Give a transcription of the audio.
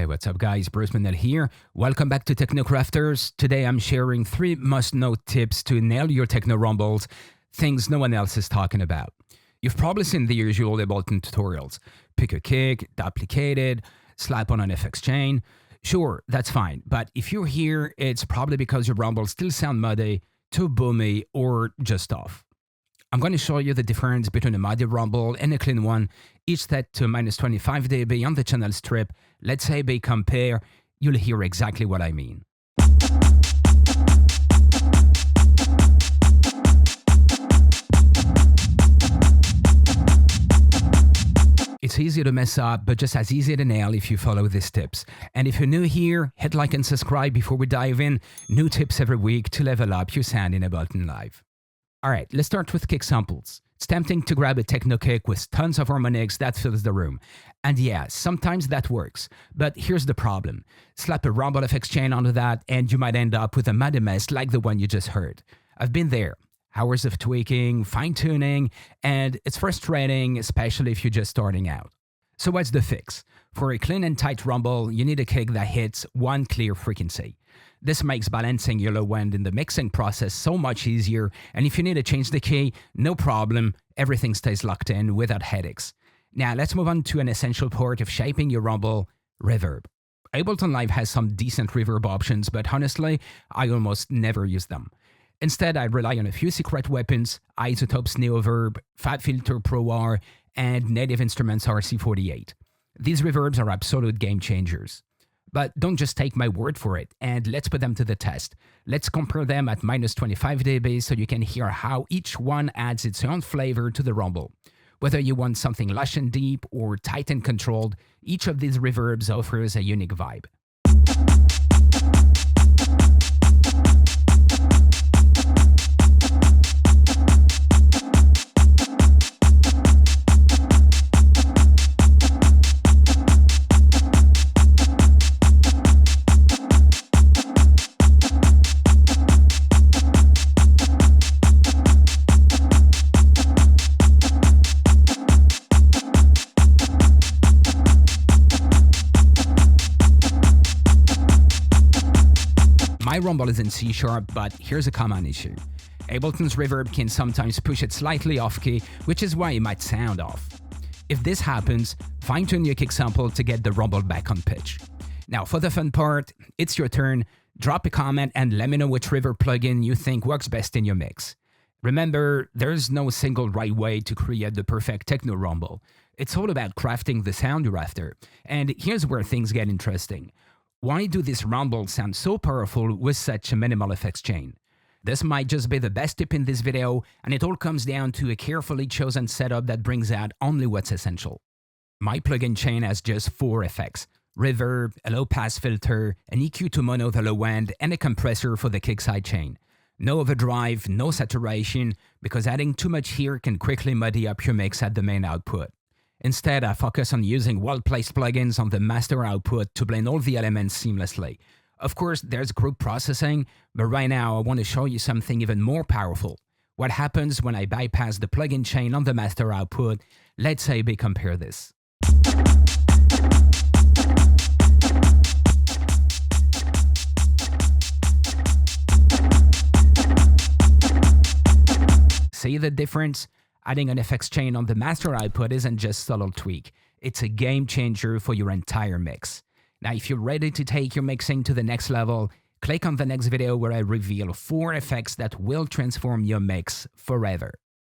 Hey, what's up guys, Bruce Manel here. Welcome back to TechnoCrafters. Today I'm sharing 3 must-know tips to nail your Techno Rumbles, things no one else is talking about. You've probably seen the usual Ableton tutorials. Pick a kick, duplicate it, slap on an FX chain. Sure, that's fine, but if you're here, it's probably because your rumbles still sound muddy, too boomy, or just off. I'm going to show you the difference between a muddy rumble and a clean one, each set to minus 25 dB on the channel strip. Let's say they compare, you'll hear exactly what I mean. It's easy to mess up, but just as easy to nail if you follow these tips. And if you're new here, hit like and subscribe before we dive in. New tips every week to level up your sound in Ableton Live. Alright, let's start with kick samples. It's tempting to grab a techno kick with tons of harmonics that fills the room. And yeah, sometimes that works. But here's the problem. Slap a rumble FX chain onto that and you might end up with a muddy mess like the one you just heard. I've been there. Hours of tweaking, fine-tuning, and it's frustrating, especially if you're just starting out. So what's the fix? For a clean and tight rumble, you need a kick that hits one clear frequency. This makes balancing your low end in the mixing process so much easier, and if you need to change the key, no problem, everything stays locked in without headaches. Now let's move on to an essential part of shaping your rumble, reverb. Ableton Live has some decent reverb options, but honestly, I almost never use them. Instead, I rely on a few secret weapons, iZotope's Neoverb, FabFilter Pro R, and Native Instruments RC48. These reverbs are absolute game changers. But don't just take my word for it, and let's put them to the test. Let's compare them at minus 25 dB so you can hear how each one adds its own flavor to the rumble. Whether you want something lush and deep or tight and controlled, each of these reverbs offers a unique vibe. My rumble is in C#, but here's a common issue. Ableton's reverb can sometimes push it slightly off-key, which is why it might sound off. If this happens, fine-tune your kick sample to get the rumble back on pitch. Now for the fun part, it's your turn. Drop a comment and let me know which reverb plugin you think works best in your mix. Remember, there's no single right way to create the perfect techno rumble. It's all about crafting the sound you're after. And here's where things get interesting. Why do these rumbles sound so powerful with such a minimal FX chain? This might just be the best tip in this video, and it all comes down to a carefully chosen setup that brings out only what's essential. My plugin chain has just 4 effects: reverb, a low-pass filter, an EQ to mono the low end, and a compressor for the kick sidechain. No overdrive, no saturation, because adding too much here can quickly muddy up your mix at the main output. Instead, I focus on using well-placed plugins on the master output to blend all the elements seamlessly. Of course, there's group processing, but right now I want to show you something even more powerful. What happens when I bypass the plugin chain on the master output? Let's say we compare this. See the difference? Adding an FX chain on the master output isn't just a subtle tweak, it's a game changer for your entire mix. Now if you're ready to take your mixing to the next level, click on the next video where I reveal 4 effects that will transform your mix forever.